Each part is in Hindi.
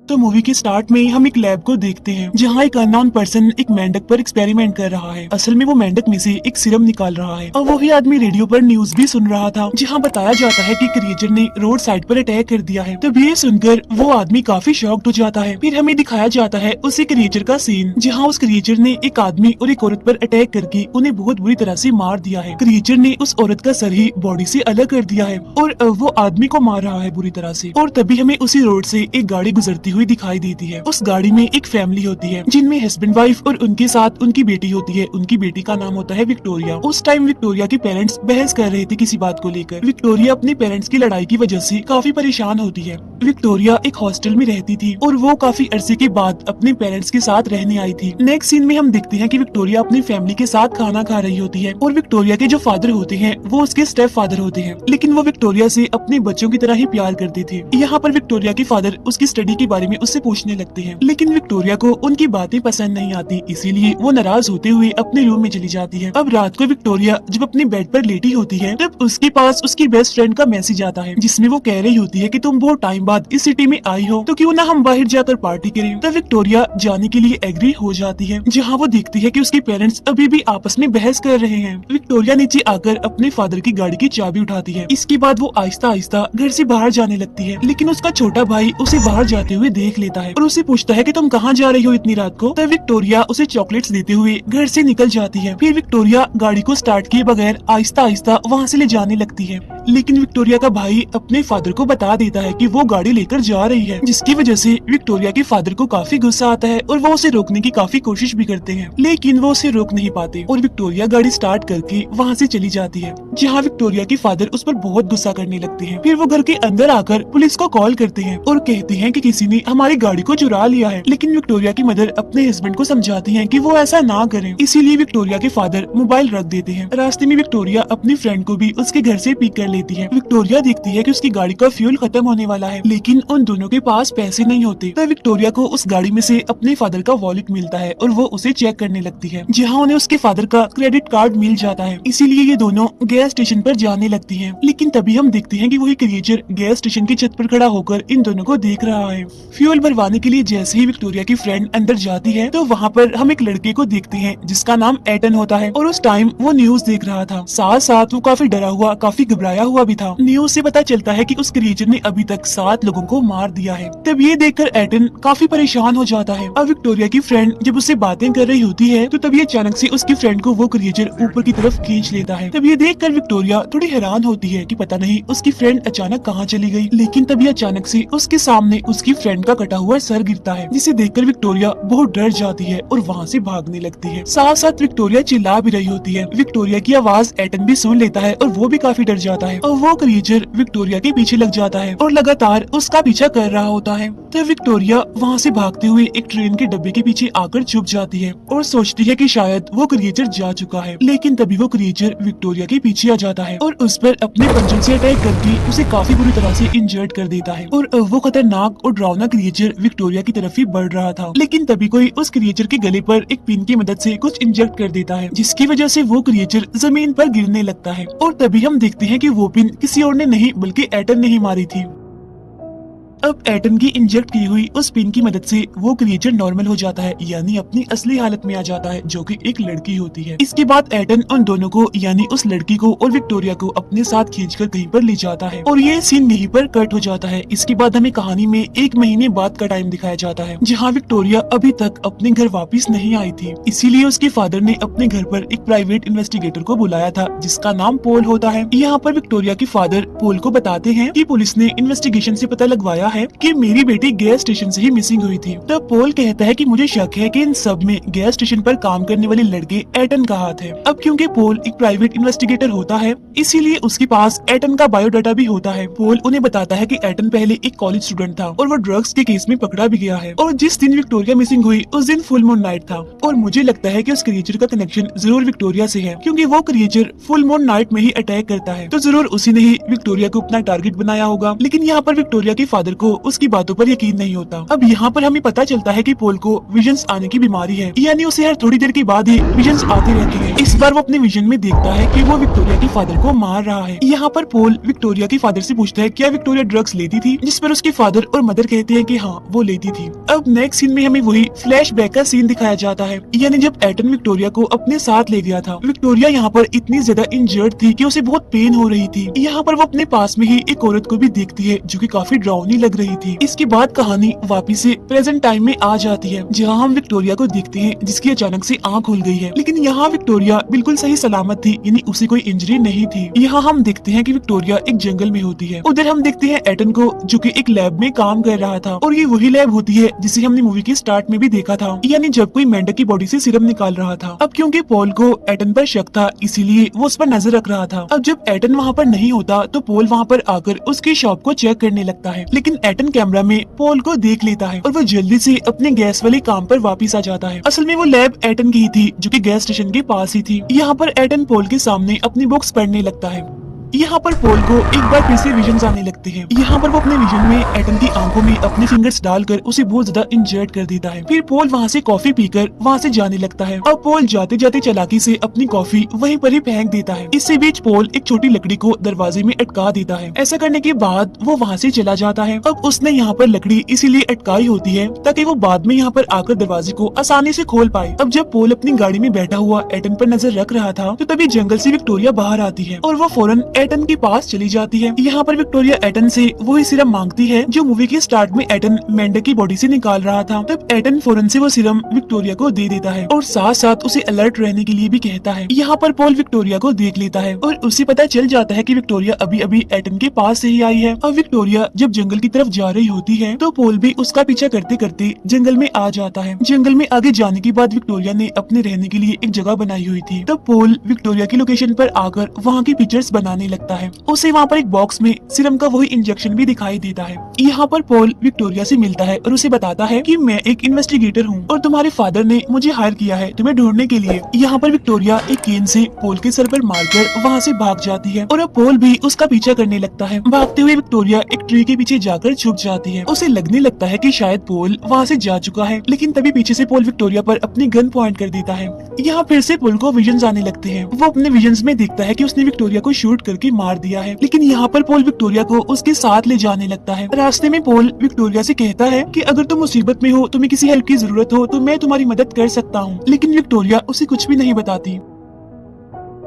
तो मूवी के स्टार्ट में हम एक लैब को देखते हैं जहाँ एक अननोन पर्सन एक मेंढक पर एक्सपेरिमेंट कर रहा है। असल में वो मेंढक में से एक सीरम निकाल रहा है और वही आदमी रेडियो पर न्यूज भी सुन रहा था जहाँ बताया जाता है कि क्रिएचर ने रोड साइड पर अटैक कर दिया है। तब ये सुनकर वो आदमी काफी शॉक्ड हो जाता है। फिर हमें दिखाया जाता है उसी क्रिएचर का सीन जहाँ उस क्रिएचर ने एक आदमी और एक औरत पर अटैक करके उन्हें बहुत बुरी तरह से मार दिया है। क्रिएचर ने उस औरत का सर ही बॉडी से अलग कर दिया है और वो आदमी को मार रहा है बुरी तरह से। और तभी हमें उसी रोड से एक गाड़ी गुजरती हुई दिखाई देती है। उस गाड़ी में एक फैमिली होती है जिनमें हस्बैंड वाइफ और उनके साथ उनकी बेटी होती है। उनकी बेटी का नाम होता है विक्टोरिया। उस टाइम विक्टोरिया के पेरेंट्स बहस कर रहे थे किसी बात को लेकर। विक्टोरिया अपने पेरेंट्स की लड़ाई की वजह से काफी परेशान होती है। विक्टोरिया एक हॉस्टल में रहती थी और वो काफी अरसे के बाद अपने पेरेंट्स के साथ रहने आई थी। नेक्स्ट सीन में हम देखते हैं कि विक्टोरिया अपनी फैमिली के साथ खाना खा रही होती है और विक्टोरिया के जो फादर होते हैं वो उसके स्टेप फादर होते हैं, लेकिन वो विक्टोरिया से अपने बच्चों की तरह ही प्यार करते थे। यहाँ पर विक्टोरिया के फादर उसकी स्टडी के बारे में उससे पूछने लगते हैं, लेकिन विक्टोरिया को उनकी बातें पसंद नहीं आती, इसीलिए वो नाराज होते हुए अपने रूम में चली जाती है। अब रात को विक्टोरिया जब अपने बेड पर लेटी होती है तब उसके पास उसकी बेस्ट फ्रेंड का मैसेज आता है जिसमें वो कह रही होती है कि तुम बहुत टाइम बाद इस सिटी में आई हो तो क्यों ना हम बाहर जाकर पार्टी करें। तब विक्टोरिया जाने के लिए एग्री हो जाती है जहाँ वो देखती है कि उसके पेरेंट्स अभी भी आपस में बहस कर रहे हैं। विक्टोरिया नीचे आकर अपने फादर की गाड़ी की चाबी उठाती है। इसके बाद वो आहिस्ता आहिस्ता घर से बाहर जाने लगती है, लेकिन उसका छोटा भाई उसे बाहर जाते हुए देख लेता है और उसे पूछता है कि तुम कहाँ जा रही हो इतनी रात को। तब विक्टोरिया उसे चॉकलेट्स देते हुए घर से निकल जाती है। फिर विक्टोरिया गाड़ी को स्टार्ट किए बगैर आहिस्ता आहिस्ता वहाँ से ले जाने लगती है, लेकिन विक्टोरिया का भाई अपने फादर को बता देता है कि वो गाड़ी लेकर जा रही है, जिसकी वजह से विक्टोरिया के फादर को काफी गुस्सा आता है और वो उसे रोकने की काफी कोशिश भी करते हैं, लेकिन वो उसे रोक नहीं पाते और विक्टोरिया गाड़ी स्टार्ट करके वहाँ से चली जाती है, जहाँ विक्टोरिया के फादर उस पर बहुत गुस्सा करने लगते हैं। फिर वो घर के अंदर आकर पुलिस को कॉल करते हैं और कहते हैं कि किसी ने हमारी गाड़ी को चुरा लिया है, लेकिन विक्टोरिया की मदर अपने हस्बैंड को समझाती है कि वो ऐसा ना करें, इसीलिए विक्टोरिया के फादर मोबाइल रख देते हैं। रास्ते में विक्टोरिया अपनी फ्रेंड को भी उसके घर से पिक कर लेती है। विक्टोरिया देखती है कि उसकी गाड़ी का फ्यूल खत्म होने वाला है, लेकिन उन दोनों के पास पैसे नहीं होते। तब विक्टोरिया को उस गाड़ी में से अपने फादर का वॉलेट मिलता है और वो उसे चेक करने लगती है, जहाँ उन्हें उसके फादर का क्रेडिट कार्ड मिल जाता है। इसीलिए ये दोनों गैस स्टेशन पर जाने लगती हैं। लेकिन तभी हम देखते हैं कि वही क्रिएचर गैस स्टेशन की छत पर खड़ा होकर इन दोनों को देख रहा है। फ्यूल भरवाने के लिए जैसे ही विक्टोरिया की फ्रेंड अंदर जाती है तो वहाँ पर हम एक लड़के को देखते हैं जिसका नाम एटन होता है और उस टाइम वो न्यूज देख रहा था। साथ साथ वो काफी डरा हुआ, काफी घबराया हुआ भी था। न्यूज से पता चलता है कि उस क्रिएचर ने अभी तक 7 लोगों को मार दिया है। तब ये देखकर एटन काफी परेशान हो जाता है। अब विक्टोरिया की फ्रेंड जब उससे बातें कर रही होती है तो तभी अचानक से उसकी फ्रेंड को वो क्रिएचर ऊपर की तरफ खींच लेता है। तब ये देखकर विक्टोरिया थोड़ी हैरान होती है कि पता नहीं उसकी फ्रेंड अचानक कहाँ चली गई, लेकिन तभी अचानक से उसके सामने उसकी फ्रेंड का कटा हुआ सर गिरता है, जिसे देखकर विक्टोरिया बहुत डर जाती है और वहाँ से भागने लगती है। साथ साथ विक्टोरिया चिल्ला भी रही होती है। विक्टोरिया की आवाज एटन भी सुन लेता है और वो भी काफी डर जाता है और वो क्रिएचर विक्टोरिया के पीछे लग जाता है और लगातार उसका पीछा कर रहा होता है। तब विक्टोरिया वहाँ से भागते हुए एक ट्रेन के डब्बे के पीछे आकर छुप जाती है और सोचती है कि शायद वो क्रिएचर जा चुका है, लेकिन तभी वो क्रिएचर विक्टोरिया के पीछे आ जाता है और उस पर अपने पंजों से अटैक करके उसे काफी बुरी तरह से इंजर्ड कर देता है और वो खतरनाक और डरावना क्रिएचर विक्टोरिया की तरफ ही बढ़ रहा था। लेकिन तभी कोई उस क्रिएचर के गले पर एक पिन की मदद से कुछ इंजेक्ट कर देता है, जिसकी वजह से वो क्रिएचर जमीन पर गिरने लगता है और तभी हम देखते हैं कि वो पिन किसी और ने नहीं बल्कि एटन ने ही मारी थी। अब एटन की इंजेक्ट की हुई उस पिन की मदद से वो क्रिएचर नॉर्मल हो जाता है, यानी अपनी असली हालत में आ जाता है, जो कि एक लड़की होती है। इसके बाद एटन उन दोनों को यानी उस लड़की को और विक्टोरिया को अपने साथ खींचकर कहीं पर ले जाता है और ये सीन यहीं पर कट हो जाता है। इसके बाद हमें कहानी में 1 महीने बाद का टाइम दिखाया जाता है, जहाँ विक्टोरिया अभी तक अपने घर वापिस नहीं आई थी। इसीलिए उसके फादर ने अपने घर पर एक प्राइवेट इन्वेस्टिगेटर को बुलाया था जिसका नाम पोल होता है। यहाँ पर विक्टोरिया के फादर पोल को बताते हैं कि पुलिस ने इन्वेस्टिगेशन से पता लगवाया है कि मेरी बेटी गैस स्टेशन से ही मिसिंग हुई थी। तब पोल कहता है कि मुझे शक है कि इन सब में गैस स्टेशन पर काम करने वाले लड़के एटन का हाथ है। अब क्योंकि पोल एक प्राइवेट इन्वेस्टिगेटर होता है इसीलिए उसके पास एटन का बायोडाटा भी होता है। पोल उन्हें बताता है कि एटन पहले एक कॉलेज स्टूडेंट था और वो ड्रग्स के केस में पकड़ा भी गया है और जिस दिन विक्टोरिया मिसिंग हुई उस दिन फुल मून नाइट था और मुझे लगता है कि उस क्रिएचर का कनेक्शन जरूर विक्टोरिया से है, क्योंकि वो क्रिएचर फुल मून नाइट में ही अटैक करता है, तो जरूर उसी ने ही विक्टोरिया को अपना टारगेट बनाया होगा। लेकिन यहाँ पर विक्टोरिया के फादर को उसकी बातों पर यकीन नहीं होता। अब यहाँ पर हमें पता चलता है कि पॉल को विजन्स आने की बीमारी है, यानी उसे हर थोड़ी देर के बाद ही विजन्स आते रहते हैं। इस बार वो अपने विजन में देखता है कि वो विक्टोरिया के फादर को मार रहा है। यहाँ पर पॉल विक्टोरिया के फादर से पूछता है क्या विक्टोरिया ड्रग्स लेती थी, जिस पर उसके फादर और मदर कहते हैं कि हाँ वो लेती थी। अब नेक्स्ट सीन में हमें वही फ्लैशबैक का सीन दिखाया जाता है, यानी जब एटन विक्टोरिया को अपने साथ ले गया था। विक्टोरिया यहाँ पर इतनी ज्यादा इंजर्ड थी कि उसे बहुत पेन हो रही थी। यहाँ पर वो अपने पास में ही एक औरत को भी देखती है जो कि काफी डरावनी लग रही थी। इसके बाद कहानी वापिस से प्रेजेंट टाइम में आ जाती है, जहाँ हम विक्टोरिया को देखते हैं जिसकी अचानक से आंख खुल गई है, लेकिन यहाँ विक्टोरिया बिल्कुल सही सलामत थी, यानी उसे कोई इंजरी नहीं थी। यहाँ हम देखते हैं कि विक्टोरिया एक जंगल में होती है। उधर हम देखते हैं एटन को जो कि एक लैब में काम कर रहा था, और ये वही लैब होती है जिसे हमने मूवी के स्टार्ट में भी देखा था, यानी जब कोई मेंढक की बॉडी से सीरम निकाल रहा था। अब क्योंकि पॉल को एटन पर शक था, इसीलिए वो उस पर नजर रख रहा था। अब जब एटन वहाँ पर नहीं होता तो पॉल वहाँ पर आकर उसकी शॉप को चेक करने लगता है, लेकिन एटन कैमरा में पॉल को देख लेता है और वो जल्दी से अपने गैस वाले काम पर वापिस आ जाता है। असल में वो लैब एटन की ही थी जो कि गैस स्टेशन के पास ही थी। यहाँ पर एटन पॉल के सामने अपनी बुक्स पढ़ने लगता है। यहाँ पर पॉल को एक बार फिर से विजन्स आने लगते हैं। यहाँ पर वो अपने विजन में एटन की आंखों में अपने फिंगर्स डालकर उसे बहुत ज्यादा इंजर्ड कर देता है। फिर पॉल वहाँ से कॉफी पीकर वहाँ से जाने लगता है और पॉल जाते जाते चालाकी से अपनी कॉफी वहीं पर ही फेंक देता है। इसी बीच पॉल एक छोटी लकड़ी को दरवाजे में अटका देता है। ऐसा करने के बाद वो वहाँ से चला जाता है। अब उसने यहाँ पर लकड़ी इसीलिए अटकाई होती है ताकि वो बाद में यहाँ पर आकर दरवाजे को आसानी से खोल पाए। अब जब पॉल अपनी गाड़ी में बैठा हुआ एटन पर नजर रख रहा था तो तभी जंगल से विक्टोरिया बाहर आती है और वो फौरन एटन के पास चली जाती है। यहाँ पर विक्टोरिया एटन से वही सीरम मांगती है जो मूवी के स्टार्ट में एटन मेंढक की बॉडी से निकाल रहा था। तब एटन फौरन से वो सीरम विक्टोरिया को दे देता है और साथ साथ उसे अलर्ट रहने के लिए भी कहता है। यहाँ पर पॉल विक्टोरिया को देख लेता है और उसे पता चल जाता है कि विक्टोरिया अभी अभी एटन के पास से ही आई है। अब विक्टोरिया जब जंगल की तरफ जा रही होती है तो पॉल भी उसका पीछा करते करते जंगल में आ जाता है। जंगल में आगे जाने के बाद विक्टोरिया ने अपने रहने के लिए एक जगह बनाई हुई थी। तब पॉल विक्टोरिया की लोकेशन पर आकर वहाँ की पिक्चर्स बनाने लगता है। उसे वहाँ पर एक बॉक्स में सीरम का वही इंजेक्शन भी दिखाई देता है। यहाँ पर पॉल विक्टोरिया से मिलता है और उसे बताता है कि मैं एक इन्वेस्टिगेटर हूँ और तुम्हारे फादर ने मुझे हायर किया है तुम्हें ढूंढने के लिए। यहाँ पर विक्टोरिया एक केन से पॉल के सर पर मारकर वहाँ से भाग जाती है और अब पॉल भी उसका पीछा करने लगता है। भागते हुए विक्टोरिया एक ट्री के पीछे जाकर छुप जाती है। उसे लगने लगता है कि शायद पॉल वहाँ से जा चुका है, लेकिन तभी पीछे से पॉल विक्टोरिया पर अपनी गन पॉइंट कर देता है। यहाँ फिर से पॉल को विजन्स आने लगते हैं। वो अपने विजन्स में देखता है कि उसने विक्टोरिया को शूट करके मार दिया है, लेकिन यहाँ पर पॉल विक्टोरिया को उसके साथ ले जाने लगता है। रास्ते में पॉल विक्टोरिया से कहता है कि अगर तुम मुसीबत में हो, तुम्हें किसी हेल्प की जरूरत हो तो मैं तुम्हारी मदद कर सकता हूँ, लेकिन विक्टोरिया उसे कुछ भी नहीं बताती।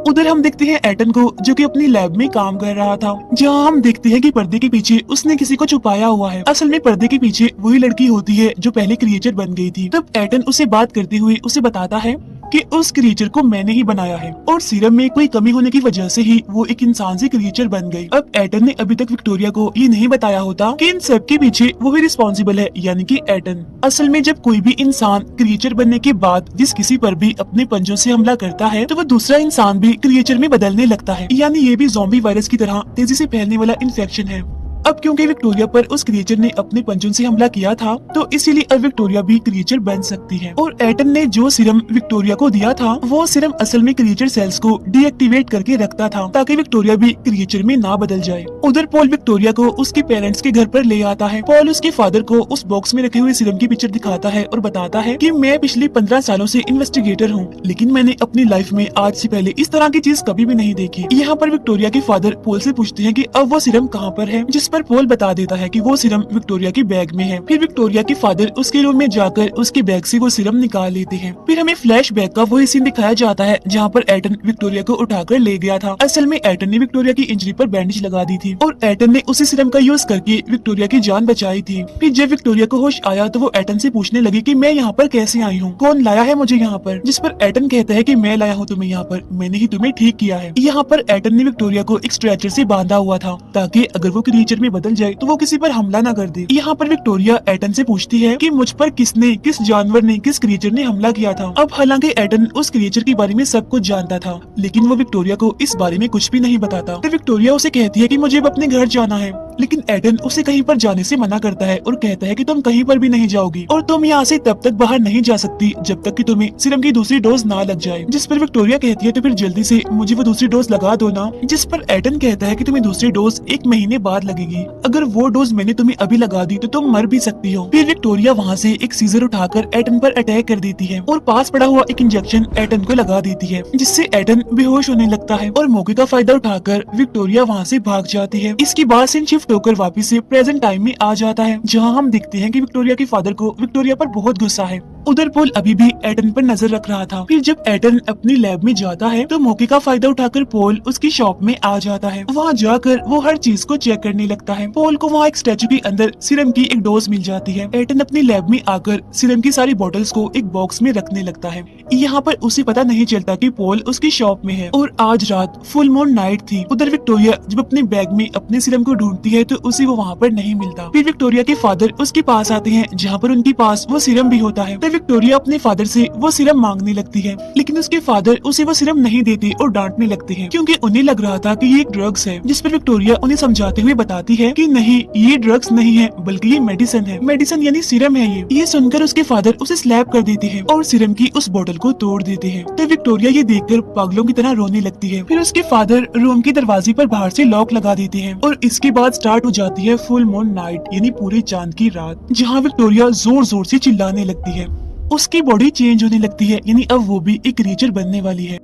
उधर हम देखते हैं एटन को जो कि अपनी लैब में काम कर रहा था, जहां हम देखते हैं कि पर्दे के पीछे उसने किसी को छुपाया हुआ है। असल में पर्दे के पीछे वही लड़की होती है जो पहले क्रिएचर बन गई थी। तब एटन उसे बात करते हुए उसे बताता है कि उस क्रिएचर को मैंने ही बनाया है और सीरम में कोई कमी होने की वजह से ही वो एक इंसान से क्रिएचर बन गई। अब एटन ने अभी तक विक्टोरिया को ये नहीं बताया होता कि इन सब के पीछे वो ही रिस्पॉन्सिबल है, यानी कि एटन। असल में जब कोई भी इंसान क्रिएचर बनने के बाद जिस किसी पर भी अपने पंजों से हमला करता है तो वो दूसरा इंसान भी क्रिएचर में बदलने लगता है, यानी ये भी ज़ॉम्बी वायरस की तरह तेजी से फैलने वाला इन्फेक्शन है। अब क्योंकि विक्टोरिया पर उस क्रिएचर ने अपने पंजों से हमला किया था तो इसीलिए अब विक्टोरिया भी क्रिएचर बन सकती है। और एटन ने जो सीरम विक्टोरिया को दिया था वो सीरम असल में क्रिएचर सेल्स को डीएक्टिवेट करके रखता था ताकि विक्टोरिया भी क्रिएचर में ना बदल जाए। उधर पॉल विक्टोरिया को उसके पेरेंट्स के घर पर ले आता है। पॉल उसके फादर को उस बॉक्स में रखे हुए सीरम की पिक्चर दिखाता है और बताता है कि मैं पिछले 15 सालों से इन्वेस्टिगेटर हूँ, लेकिन मैंने अपनी लाइफ में आज से पहले इस तरह की चीज कभी भी नहीं देखी। यहाँ पर विक्टोरिया के फादर पॉल से पूछते हैं कि अब वो सीरम कहाँ पर है, जिस पर पॉल बता देता है कि वो सीरम विक्टोरिया के बैग में है। फिर विक्टोरिया के फादर उसके रूम में जाकर उसके बैग से वो सीरम निकाल लेते हैं। फिर हमें फ्लैशबैक का वही सीन दिखाया जाता है जहाँ पर एटन विक्टोरिया को उठाकर ले गया था। असल में एटन ने विक्टोरिया की इंजरी पर बैंडेज लगा दी थी और एटन ने उसी सीरम का यूज करके विक्टोरिया की जान बचाई थी। फिर जब विक्टोरिया को होश आया तो वो एटन से पूछने लगी कि मैं यहाँ पर कैसे आई हूँ, कौन लाया है मुझे यहाँ पर, जिस पर एटन कहता है कि मैं लाया हूँ तुम्हें यहाँ पर, मैंने ही तुम्हें ठीक किया है। यहाँ पर एटन ने विक्टोरिया को एक स्ट्रेचर से बांधा हुआ था ताकि अगर वो क्रिएचर में बदल जाए तो वो किसी पर हमला न कर दे। यहाँ पर विक्टोरिया एटन से पूछती है कि मुझ पर किसने, किस जानवर ने, किस क्रिएचर ने हमला किया था। अब हालांकि एटन उस क्रिएचर के बारे में सब कुछ जानता था, लेकिन वो विक्टोरिया को इस बारे में कुछ भी नहीं बताता। तो विक्टोरिया उसे कहती है कि मुझे अब अपने घर जाना है। लेकिन एटन उसे कहीं पर जाने से मना करता है और कहता है कि तुम कहीं पर भी नहीं जाओगी और तुम यहाँ से तब तक बाहर नहीं जा सकती जब तक कि तुम्हें सीरम की दूसरी डोज ना लग जाए। जिस पर विक्टोरिया कहती है तो फिर जल्दी से मुझे वो दूसरी डोज लगा दो ना। जिस पर एटन कहता है कि तुम्हें दूसरी डोज 1 महीने बाद लगेगी, अगर वो डोज मैंने तुम्हें अभी लगा दी तो तुम मर भी सकती हो। फिर विक्टोरिया वहाँ से एक सीजर उठाकर एटन पर अटैक कर देती है और पास पड़ा हुआ एक इंजेक्शन एटन को लगा देती है, जिससे एटन बेहोश होने लगता है और मौके का फायदा उठाकर विक्टोरिया वहाँ से भाग जाती है। इसके बाद सीन शिफ्ट होकर वापस से प्रेजेंट टाइम में आ जाता है, जहाँ हम देखते हैं कि विक्टोरिया के फादर को विक्टोरिया पर बहुत गुस्सा है। उधर पोल अभी भी एटन पर नजर रख रहा था। फिर जब एटन अपनी लैब में जाता है तो मौके का फायदा उठाकर पोल उसकी शॉप में आ जाता है। वहाँ जाकर वो हर चीज को चेक करने लगता है। पोल को वहाँ एक स्टैचू के अंदर सीरम की एक डोज मिल जाती है। एटन अपनी लैब में आकर सीरम की सारी बोतल्स को एक बॉक्स में रखने लगता है। यहाँ पर उसे पता नहीं चलता कि पोल उसकी शॉप में है और आज रात फुल मून नाइट थी। उधर विक्टोरिया जब अपने बैग में अपने सीरम को ढूंढती है तो उसे वो वहाँ पर नहीं मिलता। फिर विक्टोरिया के फादर उसके पास आते हैं, जहाँ पर उनके पास वो सीरम भी होता है। विक्टोरिया अपने फादर से वो सीरम मांगने लगती है, लेकिन उसके फादर उसे वो सीरम नहीं देते और डांटने लगते हैं, क्योंकि उन्हें लग रहा था कि ये एक ड्रग्स है। जिस पर विक्टोरिया उन्हें समझाते हुए बताती है कि नहीं, ये ड्रग्स नहीं है बल्कि ये मेडिसिन है। मेडिसिन यानी सीरम है ये सुनकर उसके फादर उसे स्लैप कर देते हैं और सीरम की उस बोतल को तोड़ देते हैं। तो विक्टोरिया ये देखकर पागलों की तरह रोने लगती है। फिर उसके फादर रूम के दरवाजे पर बाहर से लॉक लगा देते हैं और इसके बाद स्टार्ट हो जाती है फुल मून नाइट यानी पूरे चांद की रात, जहाँ विक्टोरिया जोर जोर से चिल्लाने लगती है। उसकी बॉडी चेंज होने लगती है, यानी अब वो भी एक क्रीचर बनने वाली है।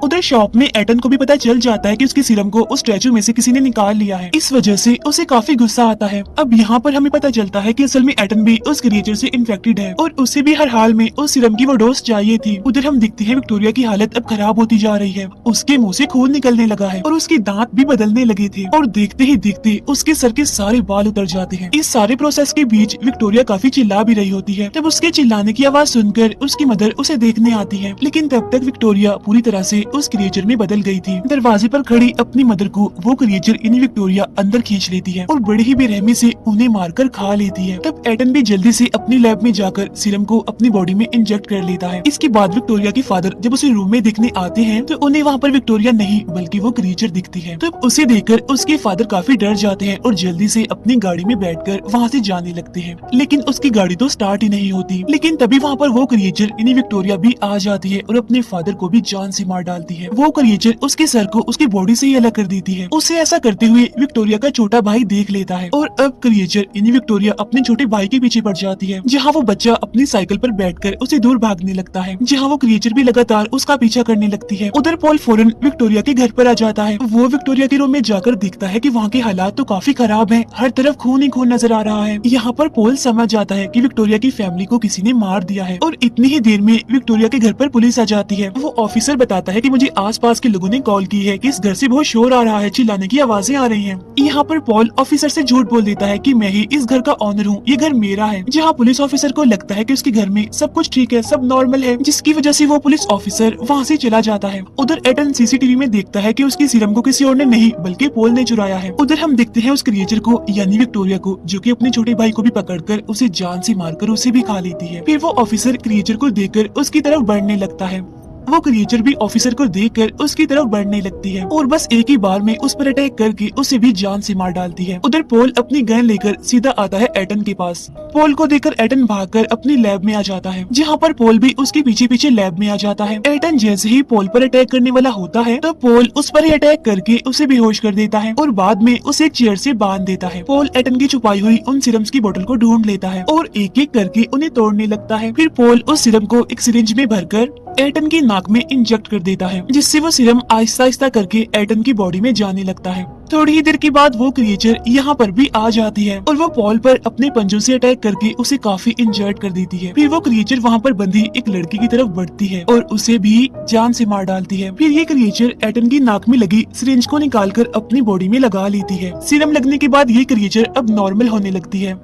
उधर शॉप में एटन को भी पता चल जाता है कि उसकी सीरम को उस स्टैचू में से किसी ने निकाल लिया है। इस वजह से उसे काफी गुस्सा आता है। अब यहाँ पर हमें पता चलता है कि असल में एटन भी उस क्रिएचर से इन्फेक्टेड है और उसे भी हर हाल में उस सीरम की वो डोज चाहिए थी। उधर हम देखते हैं विक्टोरिया की हालत अब खराब होती जा रही है। उसके मुंह से खून निकलने लगा है और उसके दांत भी बदलने लगे थे और देखते ही देखते उसके सर के सारे बाल उतर जाते हैं। इस सारे प्रोसेस के बीच विक्टोरिया काफी चिल्ला भी रही होती है। तब उसके चिल्लाने की आवाज सुनकर उसकी मदर उसे देखने आती है, लेकिन तब तक विक्टोरिया पूरी तरह से उस क्रिएचर में बदल गई थी। दरवाजे पर खड़ी अपनी मदर को वो क्रिएचर यानी विक्टोरिया अंदर खींच लेती है और बड़ी ही बेरहमी से उन्हें मारकर खा लेती है। तब एटन भी जल्दी से अपनी लैब में जाकर सीरम को अपनी बॉडी में इंजेक्ट कर लेता है। इसके बाद विक्टोरिया के फादर जब उसे रूम में देखने आते हैं तो उन्हें वहाँ पर विक्टोरिया नहीं बल्कि वो क्रिएचर दिखती है। तब उसे देखकर उसके फादर काफी डर जाते हैं और जल्दी से अपनी गाड़ी में बैठकर वहाँ से जाने लगते हैं, लेकिन उसकी गाड़ी तो स्टार्ट ही नहीं होती। लेकिन तभी वहाँ पर वो क्रिएचर यानी विक्टोरिया भी आ जाती है और अपने फादर को भी जान से मार डालती है। वो क्रिएचर उसके सर को उसकी बॉडी से ही अलग कर देती है। उसे ऐसा करते हुए विक्टोरिया का छोटा भाई देख लेता है और अब क्रिएचर यानी विक्टोरिया अपने छोटे भाई के पीछे पड़ जाती है, जहाँ वो बच्चा अपनी साइकिल पर बैठकर उसे दूर भागने लगता है, जहाँ वो क्रिएचर भी लगातार उसका पीछा करने लगती है। उधर पॉल फौरन विक्टोरिया के घर पर आ जाता है। वो विक्टोरिया के रूम में जाकर देखता है कि वहाँ के हालात तो काफी खराब हैं, हर तरफ खून ही खून नजर आ रहा है। यहाँ पर पॉल समझ जाता है कि विक्टोरिया की फैमिली को किसी ने मार दिया है और इतनी ही देर में विक्टोरिया के घर पर पुलिस आ जाती है। वो ऑफिसर बताता है कि मुझे आसपास के लोगों ने कॉल की है कि इस घर से बहुत शोर आ रहा है, चिल्लाने की आवाजें आ रही हैं। यहाँ पर पॉल ऑफिसर से झूठ बोल देता है कि मैं ही इस घर का ऑनर हूँ, ये घर मेरा है। जहाँ पुलिस ऑफिसर को लगता है कि उसके घर में सब कुछ ठीक है, सब नॉर्मल है, जिसकी वजह से वो पुलिस ऑफिसर वहाँ से चला जाता है। उधर एटन सीसीटीवी में देखता है कि उसकी सीरम को किसी और ने नहीं बल्कि पॉल ने चुराया है। उधर हम देखते हैं उस क्रिएचर को यानी विक्टोरिया को, जो कि अपने छोटे भाई को भी पकड़कर उसे जान से मारकर उसे भी खा लेती है। फिर वो ऑफिसर क्रिएचर को देखकर उसकी तरफ बढ़ने लगता है। वो क्रिएचर भी ऑफिसर को देखकर उसकी तरफ बढ़ने लगती है और बस एक ही बार में उस पर अटैक करके उसे भी जान से मार डालती है। उधर पॉल अपनी गन लेकर सीधा आता है एटन के पास। पॉल को देखकर एटन भागकर अपनी लैब में आ जाता है, जहाँ पर पॉल भी उसके पीछे पीछे लैब में आ जाता है। एटन जैसे ही पॉल पर अटैक करने वाला होता है तो पॉल उस पर ही अटैक करके उसे बेहोश कर देता है और बाद में उसे एक चेयर से बांध देता है। पॉल एटन की छुपाई हुई उन सीरम्स की बोतल को ढूंढ लेता है और एक एक करके उन्हें तोड़ने लगता है। फिर पॉल उस सीरम को एक सिरिंज में भरकर एटन की नाक में इंजेक्ट कर देता है, जिससे वो सीरम आहिस्ता आहिस्ता करके एटन की बॉडी में जाने लगता है। थोड़ी ही देर के बाद वो क्रिएचर यहाँ पर भी आ जाती है और वो पॉल पर अपने पंजों से अटैक करके उसे काफी इंजर्ड कर देती है। फिर वो क्रिएचर वहाँ पर बंधी एक लड़की की तरफ बढ़ती है और उसे भी जान से मार डालती है। फिर ये क्रिएचर एटन की नाक में लगी सिरिंज को निकालकर अपनी बॉडी में लगा लेती है। सीरम लगने के बाद ये क्रिएचर अब नॉर्मल होने लगती है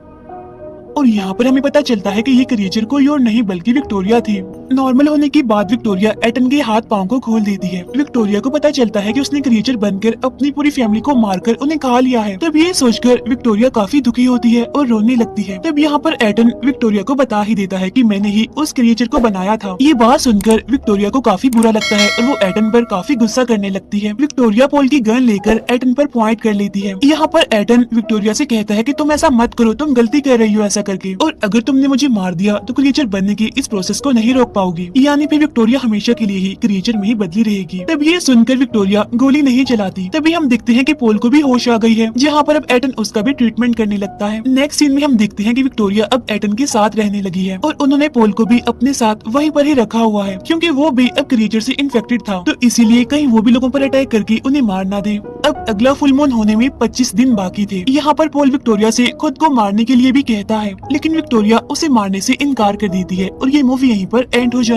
और यहाँ पर हमें पता चलता है कि ये क्रिएचर कोई और नहीं बल्कि विक्टोरिया थी। नॉर्मल होने के बाद विक्टोरिया एटन के हाथ पांव को खोल देती है। विक्टोरिया को पता चलता है कि उसने क्रिएचर बनकर अपनी पूरी फैमिली को मारकर उन्हें खा लिया है। तब ये सोचकर विक्टोरिया काफी दुखी होती है और रोने लगती है। तब यहाँ पर एटन विक्टोरिया को बता ही देता है कि मैंने ही उस क्रिएचर को बनाया था। ये बात सुनकर विक्टोरिया को काफी बुरा लगता है और वो एटन पर काफी गुस्सा करने लगती है। विक्टोरिया पॉल की गन लेकर एटन पर पॉइंट कर लेती है। यहाँ पर एटन विक्टोरिया से कहता है कि तुम ऐसा मत करो, तुम गलती कर रही हो ऐसा करके, और अगर तुमने मुझे मार दिया तो क्रिएचर बनने की इस प्रोसेस को नहीं रोक पाओगी, यानी फिर विक्टोरिया हमेशा के लिए ही क्रिएचर में ही बदली रहेगी। तब ये सुनकर विक्टोरिया गोली नहीं चलाती। तभी हम देखते हैं कि पोल को भी होश आ गई है, जहाँ पर अब एटन उसका भी ट्रीटमेंट करने लगता है। नेक्स्ट सीन में हम देखते हैं कि विक्टोरिया अब एटन के साथ रहने लगी है और उन्होंने पोल को भी अपने साथ वहीं पर ही रखा हुआ है, क्योंकि वो भी अब क्रिएचर से इन्फेक्टेड था, तो इसीलिए कहीं वो भी लोगों पर अटैक करके उन्हें मार ना दे। अब अगला फुल मून होने में 25 दिन बाकी थे। यहाँ पर पोल विक्टोरिया से खुद को मारने के लिए भी कहता है, लेकिन विक्टोरिया उसे मारने से इनकार कर देती है और ये मूवी यहीं पर एंड हो जाती है।